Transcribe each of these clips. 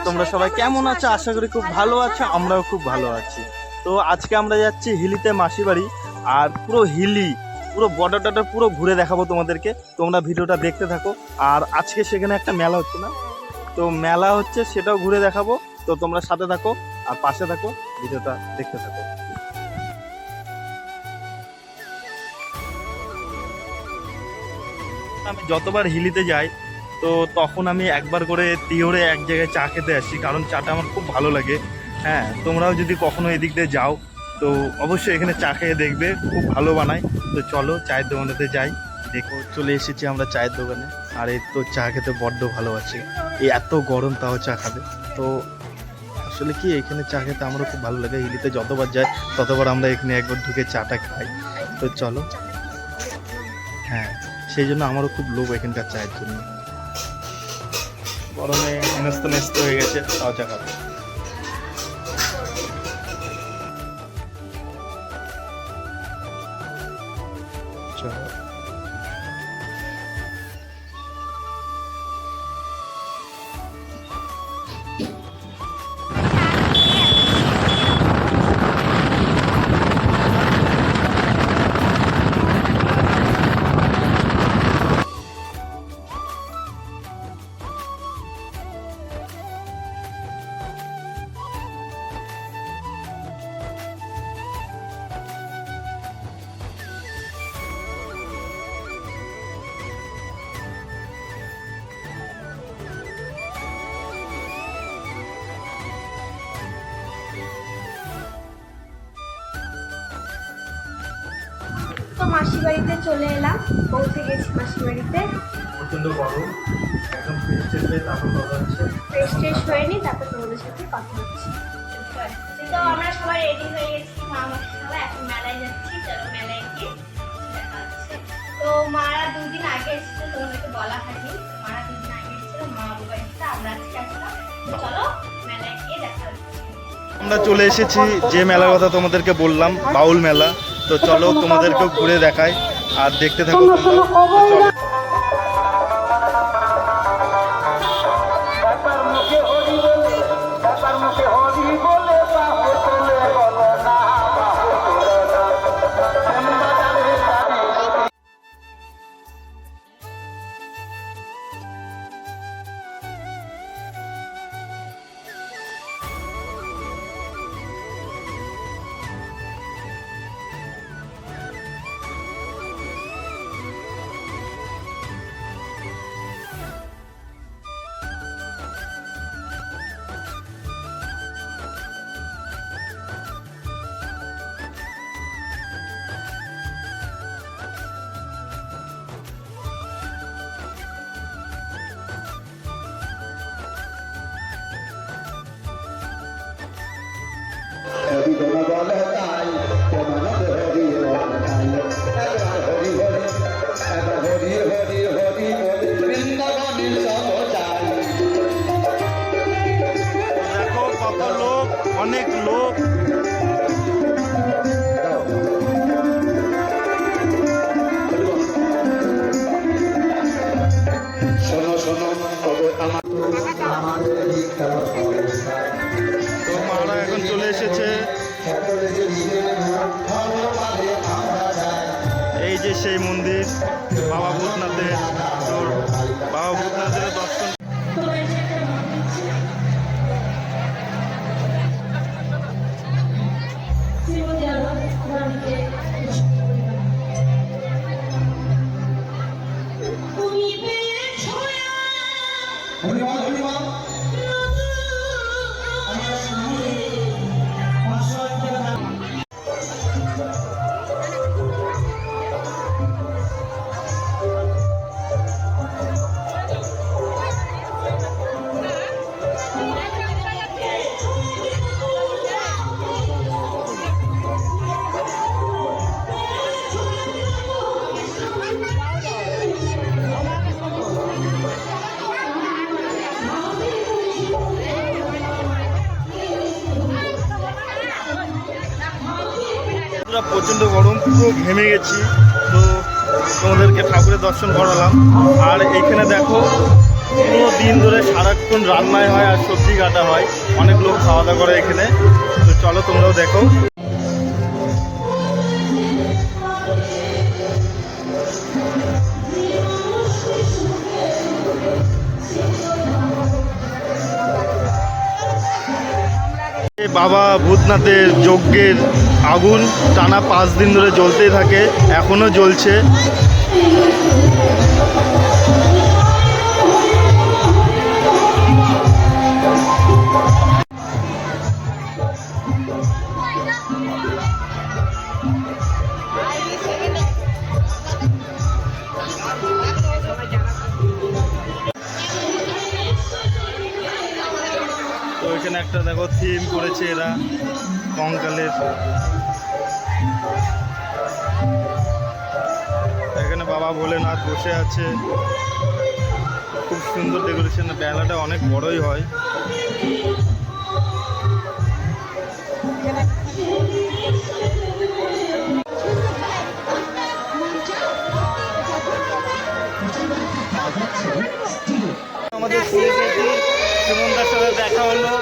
তোমরা সবাই কেমন আছো? আশা করি খুব ভালো আছো, আমরাও খুব ভালো আছি। তো আজকে আমরা যাচ্ছি হিলিতে মাসি বাড়ি। আর পুরো হিলি, পুরো বর্ডারটা পুরো ঘুরে দেখাবো তোমাদেরকে। তোমরা ভিডিওটা দেখতে থাকো। আর আজকে সেখানে একটা মেলা হচ্ছে না, তো মেলা হচ্ছে সেটাও ঘুরে দেখাবো। তো তোমরা সাথে থাকো আর পাশে থাকো, ভিডিওটা দেখতে থাকো। আমি যতবার হিলিতে যাই তো তখন আমি একবার করে তিওরে এক জায়গায় চা খেতে আসি, কারণ চাটা আমার খুব ভালো লাগে। হ্যাঁ, তোমরাও যদি কখনো এদিক দিয়ে যাও তো অবশ্যই এখানে চা খেয়ে দেখবে, খুব ভালো বানায়। তো চলো চায়ের দোকানেতে যাই। দেখো চলে এসেছি আমরা চায়ের দোকানে। আর এই তো চা খেতে বড্ড ভালোবাসি, এই এত গরম তাও চা খাবে। তো আসলে কি এখানে চা খেতে আমারও খুব ভালো লাগে। হিলিতে যতবার যাই ততবার আমরা এখানে একবার ঢুকে চাটা খাই। তো চলো, হ্যাঁ সেই জন্য আমারও খুব লোভ এখানকার চায়ের জন্য। গরমে নেস্ত হয়ে গেছে, তাও চা খাবো। চলো তো মাসি বাড়িতে চলে এলাম, পৌঁছে গেছি মাসি বাড়িতে। প্রচন্ড গরম, এখন ফ্রেশ ট্রেশ হয়ে তারপর কথা হচ্ছে। ফ্রেশ ট্রেশ হয়নি, তারপর তোমাদের সাথে কথা হচ্ছে। তো আমরা সবাই রেডি হয়ে গেছি, মা আমার সবাই এখন মেলায় যাচ্ছি। চলো মেলায় গিয়ে দেখা হচ্ছে। তো মারা দুদিন আগে এসেছিল, তোমাদেরকে বলা হয়নি। মারা দুদিন আগে এসেছিল, মা বাবা বাড়িতে, আমরা আজকে আসলাম। চলো মেলায় গিয়ে দেখা হচ্ছে। আমরা চলে এসেছি যে মেলার কথা তোমাদেরকে বললাম, বাউল মেলা। তো চলো তোমাদেরকেও ঘুরে দেখাই আর দেখতে থাকো তোমরা। তো চলো। হরি বল বলে তাই তোমার হরি বলে তাই হরি হরি হরি হরি হরি বলে বৃন্দাবনে সব যায়। দেখো কত লোক, অনেক লোক। শোনো শোনো আমার তো মারা এখন চলে এসেছে। এই যে সেই মন্দির বাবা ভূতনাথের। তো বাবা ভূতনাথের দর্শন। প্রচণ্ড গরম, পুরো ঘেমে গেছি। তো তোমাদেরকে ঠাকুরের দর্শন করালাম। আর এইখানে দেখো পুরো দিন ধরে সারাক্ষণ রান্নায় হয় আর সবজি কাটা হয়, অনেক লোক খাওয়া দাওয়া করে এখানে। তো চলো তোমরাও দেখো। বাবা ভূতনাথের যজ্ঞের আগুন টানা 5 দিন ধরে জ্বলতেই থাকে, এখনো জ্বলছে। তো এখানে একটা দেখো থিম করেছে এরা কঙ্কালের। এখানে বাবা ভোলেনাথ বসে আছে, খুব সুন্দর ডেকোরেশন। বেলাটা অনেক বড়ই হয়। আমাদের সুমনদার সাথে দেখা হলো,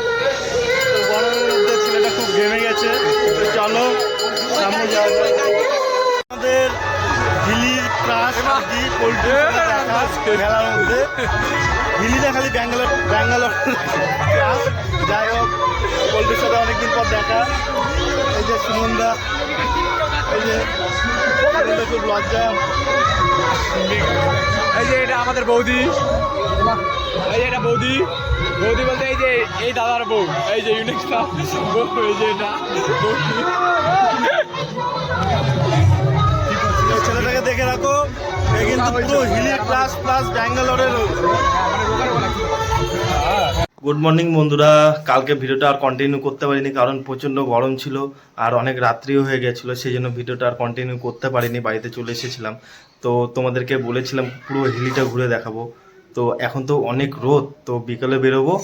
তো গরমের মধ্যে ছেলেটা খুব ঘেমে গেছে। তো চলো সামনে যাওয়া যায়। আমাদের হিলির ক্লাস পোল্ট্রি মেলার মধ্যে, হিলিটা খালি ব্যাঙ্গালোর ক্লাস। যাই হোক, পোল্ট্রির সাথে অনেকদিন পর দেখা। এই যে সুমনদা, এই যে খুব লজ্জা। এই যে এটা আমাদের বৌদি, এই যে এটা বৌদি, বৌদি বলতে এই যে এই দাদার বউ, এই যে ইউনিকটা বউ, এই যে এটা বৌদি। ছেলেটাকে দেখে রাখো, এই কিন্তু পুরো হিলি ক্লাস প্লাস ব্যাঙ্গালোরের। গুড মর্নিং বন্ধুরা, কালকে ভিডিওটা আর কন্টিনিউ করতে পারিনি কারণ প্রচণ্ড গরম ছিল আর অনেক রাত্রিও হয়ে গেছিলো, সেই জন্য ভিডিওটা আর কন্টিনিউ করতে পারিনি। বাড়িতে চলে এসেছিলাম, তো তোমাদেরকে বলেছিলাম পুরো হিলিটা ঘুরে দেখাবো। তো এখন তো অনেক রোদ, তো বিকালে বেরোবো,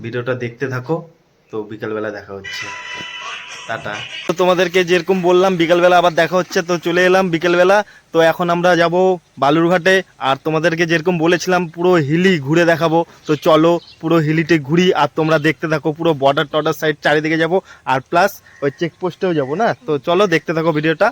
ভিডিওটা দেখতে থাকো। তো বিকালবেলা দেখা হচ্ছে, টাটা। তো তোমাদেরকে যেরকম বললাম বিকালবেলা আবার দেখা হচ্ছে, তো চলে এলাম বিকেলবেলা। তো এখন আমরা যাব বালুরঘাটে, আর তোমাদেরকে যেরকম বলেছিলাম পুরো হিলি ঘুরে দেখাবো। তো চলো পুরো হিলিতে ঘুরি আর তোমরা দেখতে থাকো। পুরো বর্ডার টর্ডার সাইড চারিদিকে যাব, আর প্লাস ওই চেকপোস্টেও যাবো না। তো চলো দেখতে থাকো ভিডিওটা।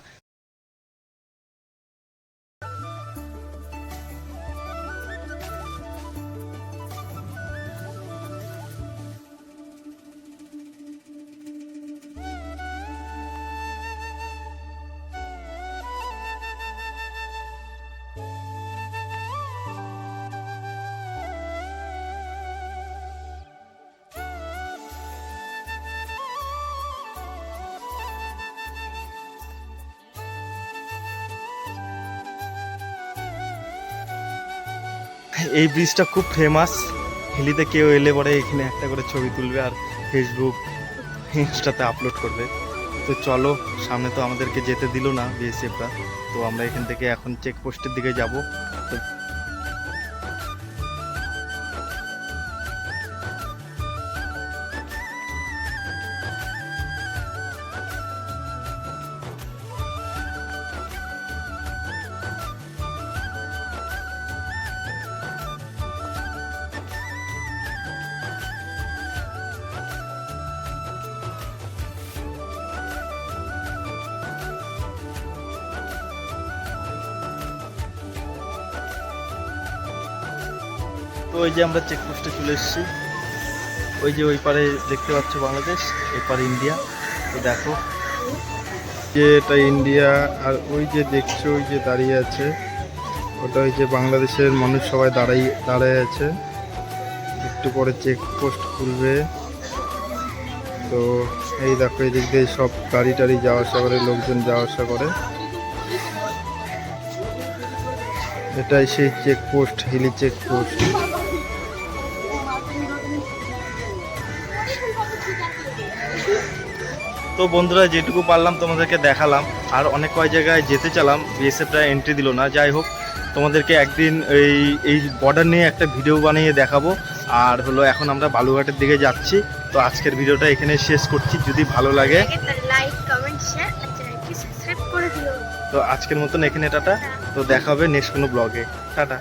এই ব্রিজটা খুব ফেমাস, হিলিতে কেউ এলে পরে এখানে একটা করে ছবি তুলবে আর ফেসবুক ইনস্টাতে আপলোড করবে। তো চলো, সামনে তো আমাদেরকে যেতে দিল না বিএসএফরা, তো আমরা এখান থেকে এখন চেকপোস্টের দিকে যাব। তো ওই যে আমরা চেকপোস্টে চলে এসেছি, ওই যে ওই পারে দেখতে পাচ্ছ বাংলাদেশ, এই পারে ইন্ডিয়া। তো দেখো যে এটা ইন্ডিয়া, আর ওই যে দেখছো ওই যে দাঁড়িয়ে আছে ওটা ওই যে বাংলাদেশের মানুষ সবাই দাঁড়ায় আছে। একটু পরে চেকপোস্ট খুলবে। তো এই দেখো এই দিক দিয়ে সব গাড়ি টাড়ি যাওয়া আসা করে, লোকজন যাওয়া আসা করে। এটাই সেই চেকপোস্ট, হিলি চেকপোস্ট। তো বন্ধুরা যেটুকু পারলাম তোমাদেরকে দেখালাম, আর অনেক কয় জায়গায় যেতে চালাম, বিএসএফরা এন্ট্রি দিল না। যাই হোক, তোমাদেরকে একদিন এই বর্ডার নিয়ে একটা ভিডিও বানিয়ে দেখাবো। আর হলো এখন আমরা বালুরঘাটের দিকে যাচ্ছি। তো আজকের ভিডিওটা এখানে শেষ করছি, যদি ভালো লাগে লাইক কমেন্ট শেয়ার আর চ্যানেলটি সাবস্ক্রাইব করে দিও। তো আজকের মতন এখানে টাটা। তো দেখা হবে নেক্সট কোনো ব্লগে, টাটা।